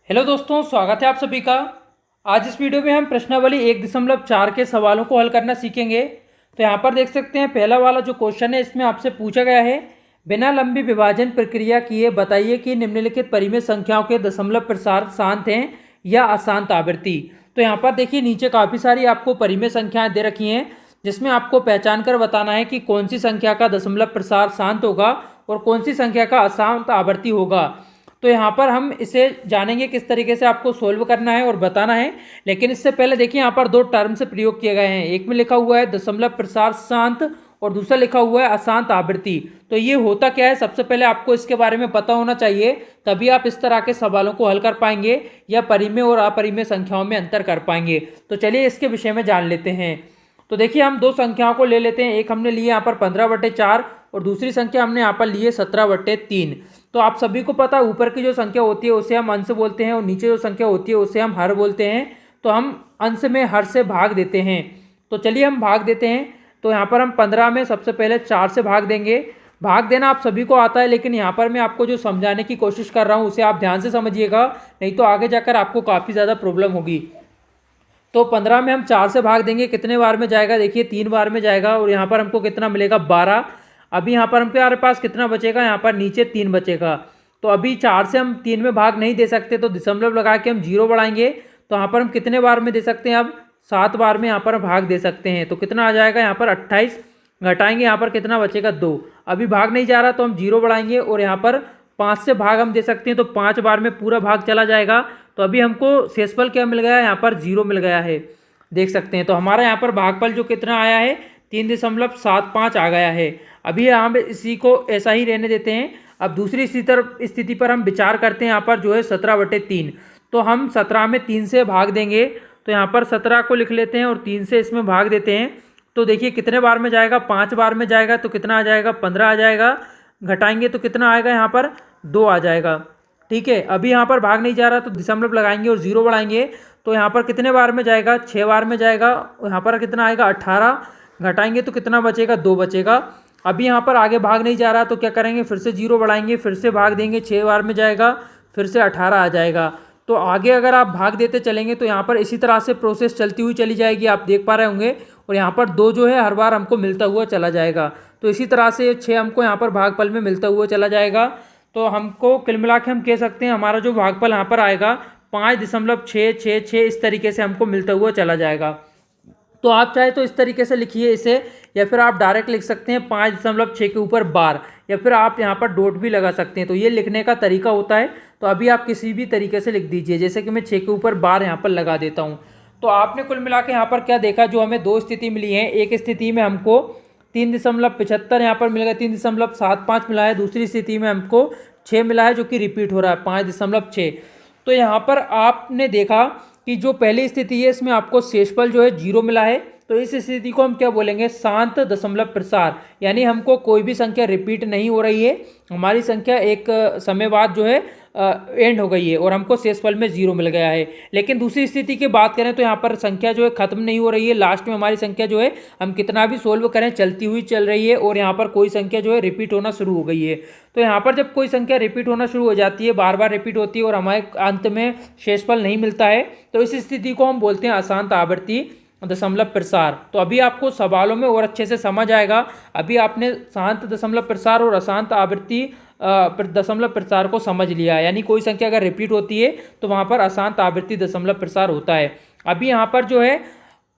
Hello दोस्तों, स्वागत है आप सभी का। आज इस वीडियो में हम प्रश्नावली 1.4 के सवालों को हल करना सीखेंगे। तो यहाँ पर देख सकते हैं, पहला वाला जो क्वेश्चन है इसमें आपसे पूछा गया है, बिना लंबी विभाजन प्रक्रिया किए बताइए कि निम्नलिखित परिमेय संख्याओं के दशमलव प्रसार शांत हैं या अशांत आवृत्ति। तो यहाँ पर देखिए, नीचे काफ़ी सारी आपको परिमेय संख्याएँ दे रखी हैं, जिसमें आपको पहचान कर बताना है कि कौन सी संख्या का दशमलव प्रसार शांत होगा और कौन सी संख्या का अशांत आवृत्ति होगा। तो यहाँ पर हम इसे जानेंगे किस तरीके से आपको सोल्व करना है और बताना है। लेकिन इससे पहले देखिए, यहाँ पर दो टर्म्स प्रयोग किए गए हैं। एक में लिखा हुआ है दशमलव प्रसार शांत और दूसरा लिखा हुआ है अशांत आवृत्ति। तो ये होता क्या है, सबसे पहले आपको इसके बारे में पता होना चाहिए, तभी आप इस तरह के सवालों को हल कर पाएंगे या परिमेय और अपरिमेय संख्याओं में अंतर कर पाएंगे। तो चलिए इसके विषय में जान लेते हैं। तो देखिए, हम दो संख्याओं को ले लेते हैं। एक हमने लिए यहाँ पर 15/4 और दूसरी संख्या हमने यहाँ पर ली है 17/3। तो आप सभी को पता है, ऊपर की जो संख्या होती है उसे हम अंश बोलते हैं और नीचे जो संख्या होती है उसे हम हर बोलते हैं। तो हम अंश में हर से भाग देते हैं। तो चलिए हम भाग देते हैं। तो यहाँ पर हम 15 में सबसे पहले 4 से भाग देंगे। भाग देना आप सभी को आता है, लेकिन यहाँ पर मैं आपको जो समझाने की कोशिश कर रहा हूँ उसे आप ध्यान से समझिएगा, नहीं तो आगे जाकर आपको काफ़ी ज़्यादा प्रॉब्लम होगी। तो 15 में हम 4 से भाग देंगे, कितने बार में जाएगा, देखिए 3 बार में जाएगा और यहाँ पर हमको कितना मिलेगा, 12। अभी यहाँ पर हमारे पास कितना बचेगा, यहाँ पर नीचे 3 बचेगा। तो अभी 4 से हम 3 में भाग नहीं दे सकते, तो दशमलव लगा के हम 0 बढ़ाएंगे। तो यहाँ पर हम कितने बार में दे सकते हैं, अब 7 बार में यहाँ पर भाग दे सकते हैं। तो कितना आ जाएगा, यहाँ पर 28 घटाएंगे, यहाँ पर कितना बचेगा, 2। अभी भाग नहीं जा रहा तो हम 0 बढ़ाएंगे और यहाँ पर 5 से भाग हम दे सकते हैं, तो 5 बार में पूरा भाग चला जाएगा। तो अभी हमको शेषफल क्या मिल गया है, यहाँ पर 0 मिल गया है, देख सकते हैं। तो हमारा यहाँ पर भागफल जो कितना आया है, 3.75 आ गया है। अभी हम इसी को ऐसा ही रहने देते हैं। अब दूसरी स्थिति पर हम विचार करते हैं। यहाँ पर जो है 17/3, तो हम 17 में 3 से भाग देंगे। तो यहाँ पर 17 को लिख लेते हैं और 3 से इसमें भाग देते हैं। तो देखिए कितने बार में जाएगा, 5 बार में जाएगा। तो कितना आ जाएगा, 15 आ जाएगा। घटाएंगे तो कितना आएगा, यहाँ पर 2 आ जाएगा। ठीक है, अभी यहाँ पर भाग नहीं जा रहा तो दशमलव लगाएंगे और 0 बढ़ाएंगे। तो यहाँ पर कितने बार में जाएगा, 6 बार में जाएगा। यहाँ पर कितना आएगा, 18। घटाएंगे तो कितना बचेगा, 2 बचेगा। अभी यहाँ पर आगे भाग नहीं जा रहा तो क्या करेंगे, फिर से 0 बढ़ाएंगे, फिर से भाग देंगे, 6 बार में जाएगा, फिर से 18 आ जाएगा। तो आगे अगर आप भाग देते चलेंगे तो यहाँ पर इसी तरह से प्रोसेस चलती हुई चली जाएगी, आप देख पा रहे होंगे। और यहाँ पर 2 जो है हर बार हमको मिलता हुआ चला जाएगा। तो इसी तरह से 6 हमको यहाँ पर भागफल में मिलता हुआ चला जाएगा। तो हमको कुल मिला के हम कह सकते हैं हमारा जो भागफल यहाँ पर आएगा 5.666, इस तरीके से हमको मिलता हुआ चला जाएगा। तो आप चाहे तो इस तरीके से लिखिए इसे, या फिर आप डायरेक्ट लिख सकते हैं 5.6 के ऊपर बार, या फिर आप यहाँ पर डॉट भी लगा सकते हैं। तो ये लिखने का तरीका होता है। तो अभी आप किसी भी तरीके से लिख दीजिए, जैसे कि मैं 6 के ऊपर बार यहाँ पर लगा देता हूँ। तो आपने कुल मिला के यहाँ पर क्या देखा, जो हमें 2 स्थिति मिली है। एक स्थिति में हमको 3.75 यहाँ पर मिल गया, 3.75 मिला है। दूसरी स्थिति में हमको 6 मिला है, जो कि रिपीट हो रहा है, 5.6। तो यहाँ पर आपने देखा कि जो पहली स्थिति है इसमें आपको शेषफल जो है 0 मिला है। तो इस स्थिति को हम क्या बोलेंगे, शांत दशमलव प्रसार। यानी हमको कोई भी संख्या रिपीट नहीं हो रही है, हमारी संख्या एक समय बाद जो है एंड हो गई है और हमको शेषफल में 0 मिल गया है। लेकिन दूसरी स्थिति की बात करें तो यहाँ पर संख्या जो है खत्म नहीं हो रही है, लास्ट में हमारी संख्या जो है हम कितना भी सोल्व करें चलती हुई चल रही है और यहाँ पर कोई संख्या जो है रिपीट होना शुरू हो गई है। तो यहाँ पर जब कोई संख्या रिपीट होना शुरू हो जाती है, बार बार रिपीट होती है और हमारे अंत में शेषफल नहीं मिलता है, तो इस स्थिति को हम बोलते हैं अशांत आवृत्ति दशमलव प्रसार। तो अभी आपको सवालों में और अच्छे से समझ आएगा। अभी आपने शांत दशमलव प्रसार और अशांत आवृत्ति दशमलव प्रसार को समझ लिया है। यानी कोई संख्या अगर रिपीट होती है तो वहाँ पर अशांत आवृत्ति दशमलव प्रसार होता है। अभी यहाँ पर जो है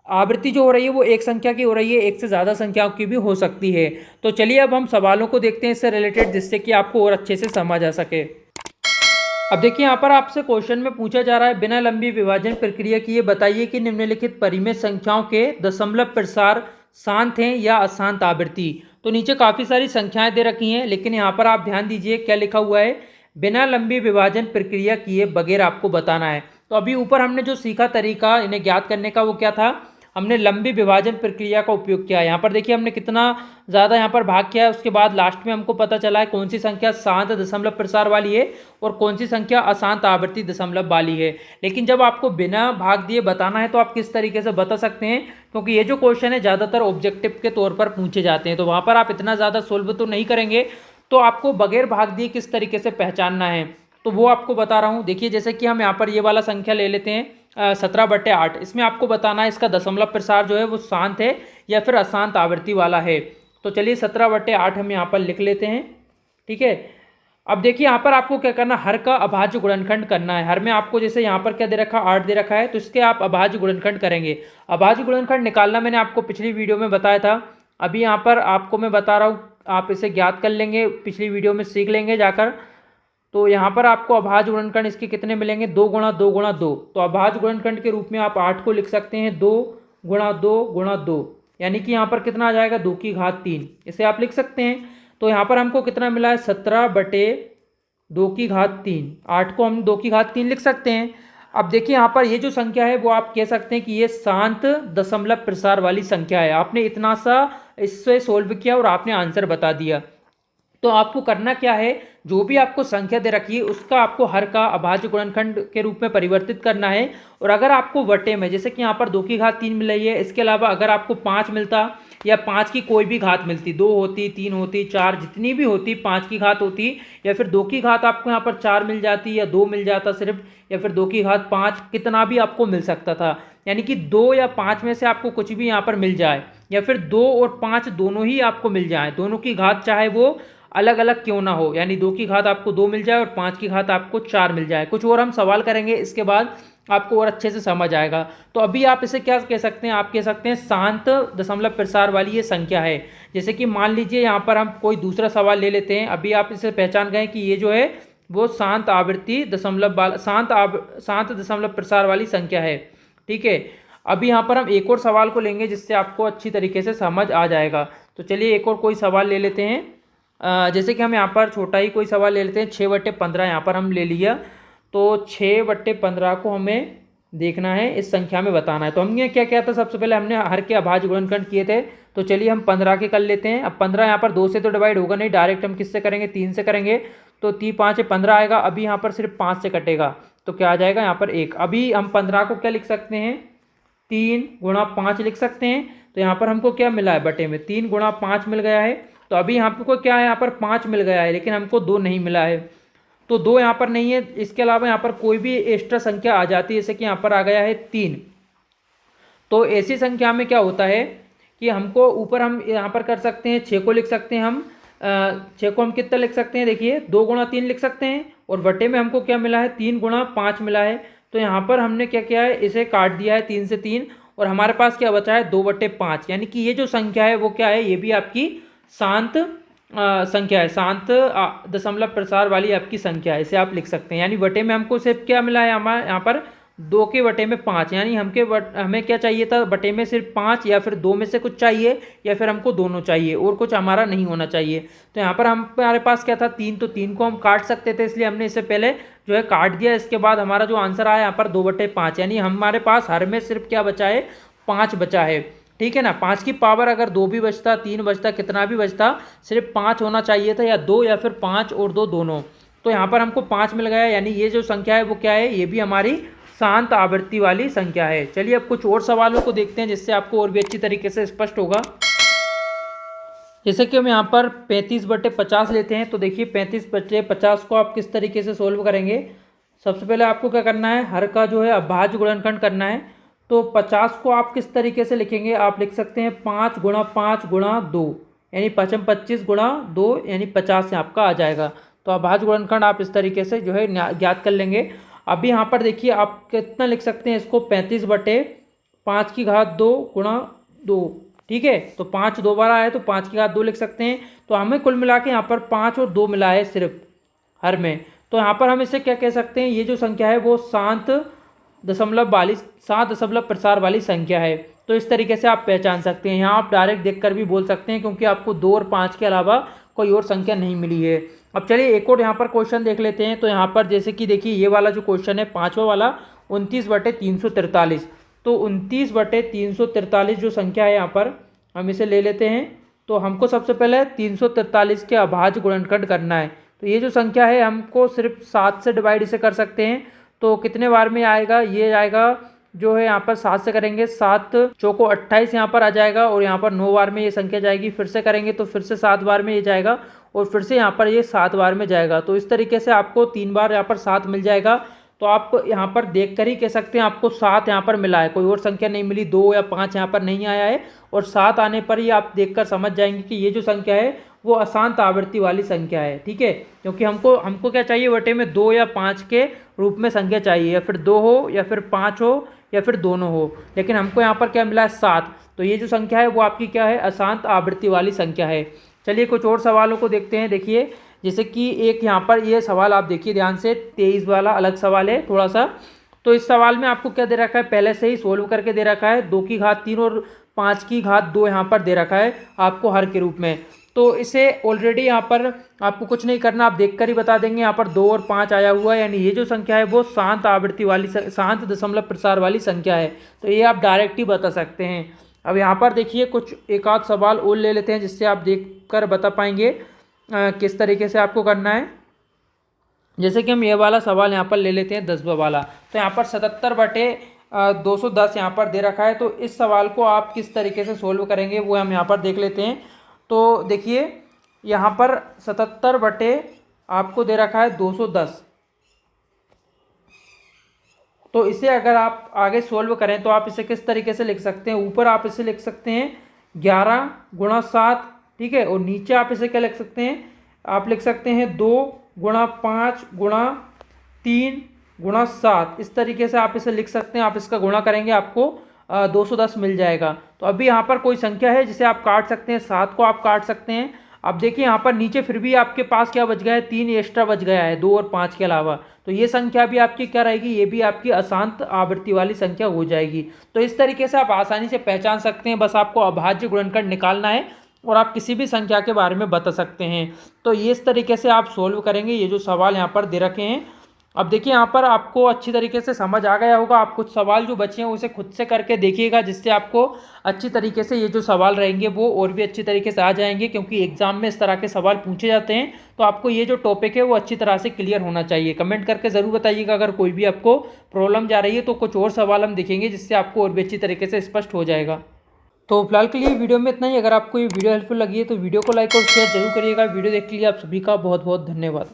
आवृत्ति जो हो रही है वो एक संख्या की हो रही है, एक से ज़्यादा संख्याओं की भी हो सकती है। तो चलिए अब हम सवालों को देखते हैं इससे रिलेटेड, जिससे कि आपको और अच्छे से समझ आ सके। अब देखिए, यहाँ पर आपसे क्वेश्चन में पूछा जा रहा है, बिना लंबी विभाजन प्रक्रिया किए बताइए कि निम्नलिखित परिमेय संख्याओं के दशमलव प्रसार शांत हैं या अशांत आवृत्ति। तो नीचे काफ़ी सारी संख्याएं दे रखी हैं, लेकिन यहाँ पर आप ध्यान दीजिए क्या लिखा हुआ है, बिना लंबी विभाजन प्रक्रिया किए बगैर आपको बताना है। तो अभी ऊपर हमने जो सीखा तरीका इन्हें ज्ञात करने का वो क्या था, हमने लंबी विभाजन प्रक्रिया का उपयोग किया। यहाँ पर देखिए हमने कितना ज़्यादा यहाँ पर भाग किया है, उसके बाद लास्ट में हमको पता चला है कौन सी संख्या शांत दशमलव प्रसार वाली है और कौन सी संख्या अशांत आवृत्ति दशमलव वाली है। लेकिन जब आपको बिना भाग दिए बताना है तो आप किस तरीके से बता सकते हैं, क्योंकि ये जो क्वेश्चन है ज़्यादातर ऑब्जेक्टिव के तौर पर पूछे जाते हैं, तो वहाँ पर आप इतना ज़्यादा सोल्व तो नहीं करेंगे। तो आपको बगैर भाग दिए किस तरीके से पहचानना है, तो वो आपको बता रहा हूँ। देखिए जैसे कि हम यहाँ पर ये वाला संख्या ले लेते हैं 17/8। इसमें आपको बताना है इसका दशमलव प्रसार जो है वो शांत है या फिर अशांत आवृत्ति वाला है। तो चलिए 17/8 हम यहाँ पर लिख लेते हैं। ठीक है, अब देखिए यहाँ पर आपको क्या करना है, हर का अभाज्य गुणनखंड करना है। हर में आपको जैसे यहाँ पर क्या दे रखा है, 8 दे रखा है, तो इसके आप अभाज्य गुणनखंड करेंगे। अभाज्य गुणनखंड निकालना मैंने आपको पिछली वीडियो में बताया था। अभी यहाँ पर आपको मैं बता रहा हूँ, आप इसे ज्ञात कर लेंगे, पिछली वीडियो में सीख लेंगे जाकर। तो यहाँ पर आपको अभाज्य गुणनखंड इसके कितने मिलेंगे, 2 गुणा 2 गुणा 2। तो अभाज्य गुणनखंड के रूप में आप 8 को लिख सकते हैं 2 गुणा 2 गुणा 2, यानी कि यहाँ पर कितना आ जाएगा, 2 की घात 3। इसे आप लिख सकते हैं। तो यहाँ पर हमको कितना मिला है, 17/2 की घात 3। 8 को हम 2 की घात 3 लिख सकते हैं। अब देखिए यहाँ पर ये जो संख्या है वो आप कह सकते हैं कि ये शांत दशमलव प्रसार वाली संख्या है। आपने इतना सा इससे सोल्व किया और आपने आंसर बता दिया। तो आपको करना क्या है, जो भी आपको संख्या दे रखी है उसका आपको हर का अभाज्य गुणनखंड के रूप में परिवर्तित करना है। और अगर आपको वटे में, जैसे कि यहाँ पर 2 की घात 3 मिल रही है, इसके अलावा अगर आपको 5 मिलता या 5 की कोई भी घात मिलती, 2 होती, 3 होती, 4 जितनी भी होती, 5 की घात होती, या फिर 2 की घात आपको यहाँ पर 4 मिल जाती, या 2 मिल जाता सिर्फ, या फिर 2 की घात 5, कितना भी आपको मिल सकता था। यानी कि 2 या 5 में से आपको कुछ भी यहाँ पर मिल जाए, या फिर 2 और 5 दोनों ही आपको मिल जाए, दोनों की घात चाहे वो अलग अलग क्यों ना हो, यानी 2 की घात आपको 2 मिल जाए और 5 की घात आपको 4 मिल जाए। कुछ और हम सवाल करेंगे, इसके बाद आपको और अच्छे से समझ आएगा। तो अभी आप इसे क्या कह सकते हैं, आप कह सकते हैं शांत दशमलव प्रसार वाली ये संख्या है। जैसे कि मान लीजिए यहाँ पर हम कोई दूसरा सवाल ले लेते हैं। अभी आप इसे पहचान गए कि ये जो है वो शांत आवृत्ति दशमलव शांत दशमलव प्रसार वाली संख्या है। ठीक है, अभी यहाँ पर हम एक और सवाल को लेंगे जिससे आपको अच्छी तरीके से समझ आ जाएगा। तो चलिए एक और कोई सवाल ले लेते हैं। जैसे कि हम यहाँ पर छोटा ही कोई सवाल ले लेते हैं। 6/15 यहाँ पर हम ले लिया। तो 6/15 को हमें देखना है, इस संख्या में बताना है। तो हमने क्या किया था, सबसे पहले हमने हर के अभाज्य गुणनखंड किए थे। तो चलिए हम 15 के कर लेते हैं। अब 15 यहाँ पर 2 से तो डिवाइड होगा नहीं, डायरेक्ट हम किससे करेंगे, 3 से करेंगे। तो 3 5 15 आएगा। अभी यहाँ पर सिर्फ 5 से कटेगा तो क्या आ जाएगा, यहाँ पर 1। अभी हम 15 को क्या लिख सकते हैं, 3 गुणा 5 लिख सकते हैं। तो यहाँ पर हमको क्या मिला है, बटे में 3 गुणा 5 मिल गया है। तो अभी हमको क्या है, यहाँ पर 5 मिल गया है, लेकिन हमको 2 नहीं मिला है। तो 2 यहाँ पर नहीं है। इसके अलावा यहाँ पर कोई भी एक्स्ट्रा संख्या आ जाती है, जैसे कि यहाँ पर आ गया है 3। तो ऐसी संख्या में क्या होता है कि हमको ऊपर हम यहाँ पर कर सकते हैं 6 को लिख सकते हैं हम। 6 को हम कितना लिख सकते हैं, देखिए 2 गुणा 3 लिख सकते हैं। और बटे में हमको क्या मिला है, 3 गुणा 5 मिला है। तो यहाँ पर हमने क्या किया है, इसे काट दिया है 3 से 3, और हमारे पास क्या बचा है, 2/5। यानी कि ये जो संख्या है वो क्या है, ये भी आपकी शांत संख्या है, शांत दशमलव प्रसार वाली आपकी संख्या है। इसे आप लिख सकते हैं। यानी बटे में हमको सिर्फ क्या मिला है, हमारे यहाँ पर 2 के बटे में 5। यानी हमें क्या चाहिए था, बटे में सिर्फ 5, या फिर 2 में से कुछ चाहिए, या फिर हमको दोनों चाहिए, और कुछ हमारा नहीं होना चाहिए। तो यहाँ पर हमारे पास क्या था, 3। तो 3 को हम काट सकते थे, इसलिए हमने इसे पहले जो है काट दिया। इसके बाद हमारा जो आंसर आया यहाँ पर 2/5। यानी हमारे पास हर में सिर्फ क्या बचा है, 5 बचा है। ठीक है ना, 5 की पावर अगर 2 भी बचता, 3 बचता, कितना भी बचता, सिर्फ 5 होना चाहिए था, या 2, या फिर 5 और 2 दोनों। तो यहाँ पर हमको 5 मिल गया। यानी ये जो संख्या है वो क्या है, ये भी हमारी शांत आवृत्ति वाली संख्या है। चलिए अब कुछ और सवालों को देखते हैं जिससे आपको और भी अच्छी तरीके से स्पष्ट होगा। जैसे कि हम यहाँ पर 35/50 लेते हैं। तो देखिए 35/50 को आप किस तरीके से सोल्व करेंगे। सबसे पहले आपको क्या करना है, हर का जो है अभाज्य गुणनखंड करना है। तो 50 को आप किस तरीके से लिखेंगे, आप लिख सकते हैं 5 गुणा 5 गुणा 2, यानी 5 25 गुणा 2, यानी 50 से आपका आ जाएगा। तो अभाज्य गुणनखंड आप इस तरीके से जो है ज्ञात कर लेंगे। अभी यहाँ पर देखिए आप कितना लिख सकते हैं इसको, 35/5 की घात 2 गुणा 2। ठीक है, तो 5 2 बार आया तो 5 की घात 2 लिख सकते हैं। तो हमें कुल मिला के यहाँ पर 5 और 2 मिला है सिर्फ हर में। तो यहाँ पर हम इसे क्या कह सकते हैं, ये जो संख्या है वो शांत दशमलव प्रसार वाली संख्या है। तो इस तरीके से आप पहचान सकते हैं। यहाँ आप डायरेक्ट देखकर भी बोल सकते हैं, क्योंकि आपको 2 और 5 के अलावा कोई और संख्या नहीं मिली है। अब चलिए एक और यहाँ पर क्वेश्चन देख लेते हैं। तो यहाँ पर जैसे कि देखिए ये वाला जो क्वेश्चन है, 5वां वाला, 29/343। तो 29/343 जो संख्या है यहाँ पर हम इसे ले लेते हैं। तो हमको सबसे पहले 343 के अभाज्य गुणनखंड करना है। तो ये जो संख्या है हमको सिर्फ 7 से डिवाइड इसे कर सकते हैं। तो कितने बार में आएगा, ये आएगा जो है यहाँ पर 7 से करेंगे, 7 चौको 28 यहाँ पर आ जाएगा, और यहाँ पर 9 बार में ये संख्या जाएगी। फिर से करेंगे तो फिर से 7 बार में ये जाएगा, और फिर से यहाँ पर ये 7 बार में जाएगा। तो इस तरीके से आपको 3 बार यहाँ पर 7 मिल जाएगा। तो आप यहाँ पर देख कर ही कह सकते हैं आपको 7 यहाँ पर मिला है, कोई और संख्या नहीं मिली, 2 या 5 यहाँ पर नहीं आया है। और 7 आने पर ही आप देखकर समझ जाएंगे कि ये जो संख्या है वो अशांत आवृत्ति वाली संख्या है, ठीक है। क्योंकि हमको क्या चाहिए, बटे में 2 या 5 के रूप में संख्या चाहिए, या फिर 2 हो या फिर 5 हो या फिर दोनों हो, लेकिन हमको यहाँ पर क्या मिला है, 7। तो ये जो संख्या है वो आपकी क्या है, अशांत आवृत्ति वाली संख्या है। चलिए कुछ और सवालों को देखते हैं। देखिए जैसे कि एक यहाँ पर ये सवाल आप देखिए ध्यान से, 23 वाला अलग सवाल है थोड़ा सा। तो इस सवाल में आपको क्या दे रखा है, पहले से ही सोल्व करके दे रखा है, 2 की घात 3 और 5 की घात 2 यहाँ पर दे रखा है आपको हर के रूप में। तो इसे ऑलरेडी यहाँ पर आपको कुछ नहीं करना, आप देख कर ही बता देंगे। यहाँ पर 2 और 5 आया हुआ है, यानी ये जो संख्या है वो शांत आवृत्ति वाली, शांत दशमलव प्रसार वाली संख्या है। तो ये आप डायरेक्ट ही बता सकते हैं। अब यहाँ पर देखिए कुछ एक आध सवाल और ले लेते हैं, जिससे आप देख कर बता पाएंगे किस तरीके से आपको करना है। जैसे कि हम ये वाला सवाल यहाँ पर ले लेते हैं 10वां वाला। तो यहाँ पर 77/210 यहाँ पर दे रखा है। तो इस सवाल को आप किस तरीके से सोल्व करेंगे वो हम यहाँ पर देख लेते हैं। तो देखिए यहाँ पर 77 बटे आपको दे रखा है 210। तो इसे अगर आप आगे सोल्व करें तो आप इसे किस तरीके से लिख सकते हैं, ऊपर आप इसे लिख सकते हैं 11 × 7, ठीक है। और नीचे आप इसे क्या लिख सकते हैं, आप लिख सकते हैं 2 × 5 × 3 × 7। इस तरीके से आप इसे लिख सकते हैं। आप इसका गुणा करेंगे आपको 210 मिल जाएगा। तो अभी यहाँ पर कोई संख्या है जिसे आप काट सकते हैं, 7 को आप काट सकते हैं। अब देखिए यहाँ पर नीचे फिर भी आपके पास क्या बच गया है, 3 एक्स्ट्रा बच गया है, 2 और 5 के अलावा। तो ये संख्या भी आपकी क्या रहेगी, ये भी आपकी अशांत आवृत्ति वाली संख्या हो जाएगी। तो इस तरीके से आप आसानी से पहचान सकते हैं। बस आपको अभाज्य गुणनखंड निकालना है और आप किसी भी संख्या के बारे में बता सकते हैं। तो ये इस तरीके से आप सोल्व करेंगे ये जो सवाल यहाँ पर दे रखे हैं। अब देखिए यहाँ पर आपको अच्छी तरीके से समझ आ गया होगा। आप कुछ सवाल जो बचे हैं उसे खुद से करके देखिएगा, जिससे आपको अच्छी तरीके से ये जो सवाल रहेंगे वो और भी अच्छी तरीके से आ जाएंगे। क्योंकि एग्जाम में इस तरह के सवाल पूछे जाते हैं, तो आपको ये जो टॉपिक है वो अच्छी तरह से क्लियर होना चाहिए। कमेंट करके ज़रूर बताइएगा अगर कोई भी आपको प्रॉब्लम जा रही है। तो कुछ और सवाल हम देखेंगे जिससे आपको और भी अच्छी तरीके से स्पष्ट हो जाएगा। तो फिलहाल के लिए वीडियो में इतना ही। अगर आपको ये वीडियो हेल्पफुल लगी है तो वीडियो को लाइक और शेयर जरूर करिएगा। वीडियो देखने के लिए आप सभी का बहुत बहुत धन्यवाद।